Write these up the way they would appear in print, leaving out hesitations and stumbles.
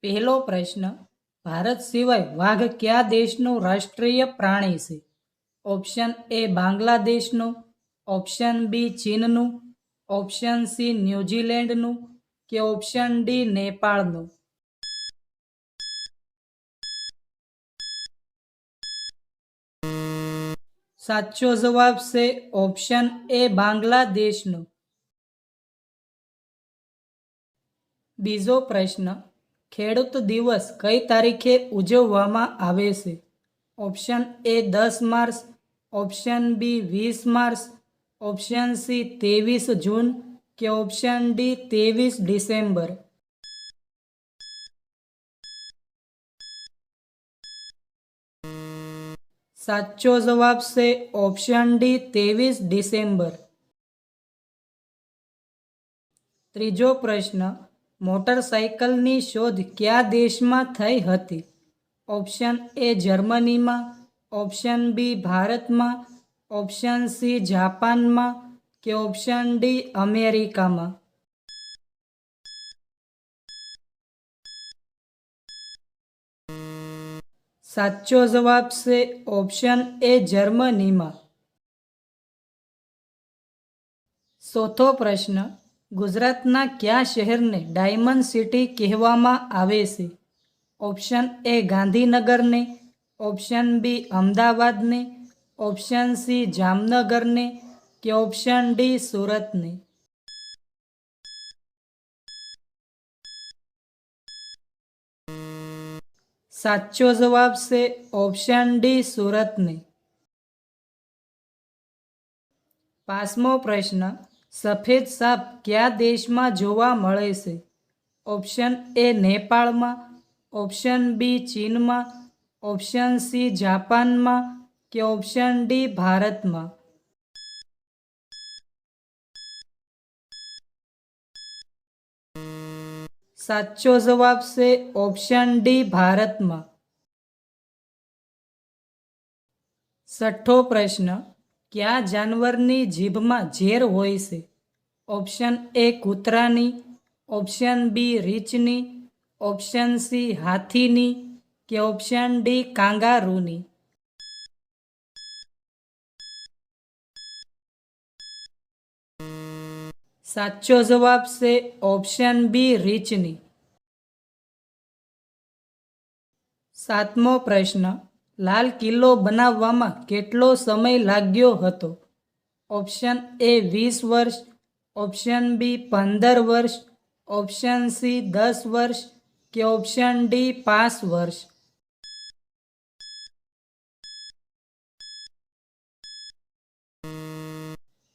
પહેલો પ્રશ્ન, ભારત સિવાય વાઘ કયા દેશનું રાષ્ટ્રીય પ્રાણી છે? ઓપ્શન એ બાંગ્લાદેશનું, ઓપ્શન બી ચીનનું, ઓપ્શન સી ન્યૂઝીલેન્ડનું કે ઓપ્શન ડી નેપાળનું. સાચો જવાબ છે ઓપ્શન એ બાંગ્લાદેશનું. બીજો પ્રશ્ન, ખેડૂત દિવસ કઈ તારીખે ઉજવવામાં આવે છે? Option A 10 March, option B 20 March, option C 23 June કે ઓપ્શન ડી 23 ડિસેમ્બર. સાચો જવાબ છે ઓપ્શન ડી 23 ડિસેમ્બર. ત્રીજો પ્રશ્ન, મોટરસાયકલની શોધ કયા દેશમાં થઈ હતી? ઓપ્શન એ જર્મનીમાં, ઓપ્શન બી ભારતમાં, ઓપ્શન સી જાપાનમાં કે ઓપ્શન ડી અમેરિકામાં. સાચો જવાબ છે ઓપ્શન એ જર્મનીમાં. ચોથો પ્રશ્ન, ગુજરાતના કયા શહેરને ડાયમંડ સિટી કહેવામાં આવે છે? ઓપ્શન એ ગાંધીનગરને, ઓપ્શન બી અમદાવાદને, ઓપ્શન સી જામનગરને કે ઓપ્શન ડી સુરતને. સાચો જવાબ છે ઓપ્શન ડી સુરતને. પાંચમો પ્રશ્ન, સફેદ સાપ કયા દેશમાં જોવા મળે છે? ઓપ્શન એ નેપાળમાં, ઓપ્શન બી ચીનમાં, ઓપ્શન સી જાપાનમાં કે ઓપ્શન ડી ભારતમાં. સાચો જવાબ છે ઓપ્શન ડી ભારતમાં. છઠ્ઠો પ્રશ્ન, કયા જાનવરની જીભમાં ઝેર હોય છે? ઓપ્શન એ કૂતરાની, ઓપ્શન બી રીંછની, ઓપ્શન સી હાથીની કે ઓપ્શન ડી કાંગારૂની. સાચો જવાબ છે ઓપ્શન બી રીંછની. સાતમો પ્રશ્ન, લાલ કિલ્લો બનાવવામાં કેટલો સમય લાગ્યો હતો? ઓપ્શન એ 20 વર્ષ, ઓપ્શન બી 15 વર્ષ, ઓપ્શન સી 10 વર્ષ કે ઓપ્શન ડી 5 વર્ષ.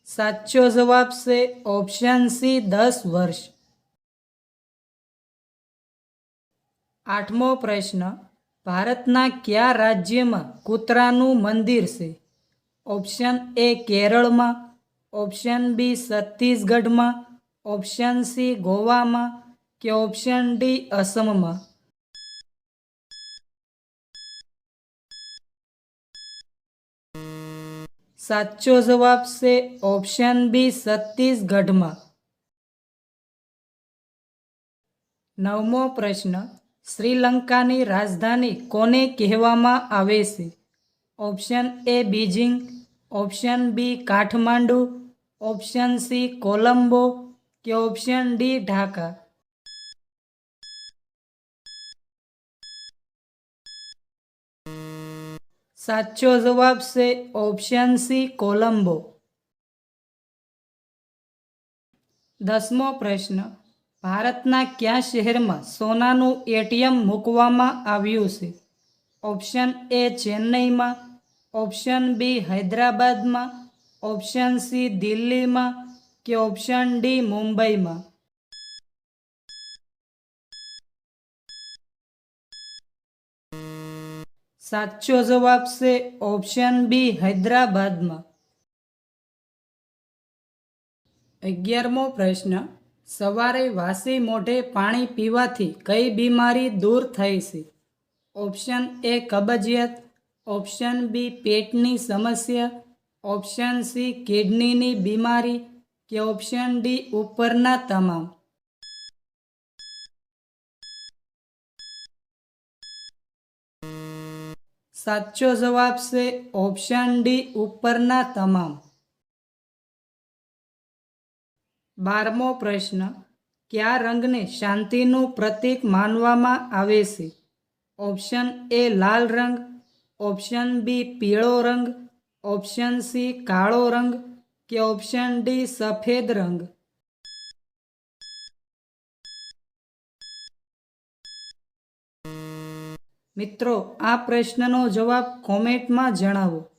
સાચો જવાબ છે ઓપ્શન સી 10 વર્ષ. આઠમો પ્રશ્ન, ભારતના કયા રાજ્યમાં કૂતરાનું મંદિર છે? ઓપ્શન એ કેરળમાં, ઓપ્શન બી છત્તીસગઢમાં, ઓપ્શન સી ગોવામાં કે ઓપ્શન ડી અસમમાં. સાચો જવાબ છે ઓપ્શન બી છત્તીસગઢમાં. નવમો પ્રશ્ન, શ્રીલંકાની રાજધાની કોને કહેવામાં આવે છે? Option A Beijing, option B Kathmandu, option C Colombo કે ઓપ્શન ડી ઢાકા. સાચો જવાબ છે ઓપ્શન સી કોલંબો. 10મો પ્રશ્ન, ભારતના કયા શહેરમાં સોનાનું એટીએમ મૂકવામાં આવ્યું છે? ઓપ્શન એ ચેન્નઈમાં, ઓપ્શન બી હૈદરાબાદમાં, ઓપ્શન સી દિલ્હીમાં કે ઓપ્શન ડી મુંબઈમાં. સાચો જવાબ છે ઓપ્શન બી હૈદરાબાદમાં. 11મો પ્રશ્ન, સવારે વાસી મોઢે પાણી પીવાથી કઈ બીમારી દૂર થાય છે? ઓપ્શન એ કબજિયાત, ઓપ્શન બી પેટની સમસ્યા, ઓપ્શન સી કિડનીની બીમારી કે ઓપ્શન ડી ઉપરના તમામ. સાચો જવાબ છે ઓપ્શન ડી ઉપરના તમામ. 12મો પ્રશ્ન. કયા રંગને શાંતિનું પ્રતીક માનવામાં આવે છે? ઓપ્શન એ લાલ રંગ, ઓપ્શન બી પીળો રંગ, ઓપ્શન સી કાળો રંગ કે ઓપ્શન ડી સફેદ રંગ. મિત્રો, આ પ્રશ્નનો જવાબ કોમેન્ટમાં જણાવો.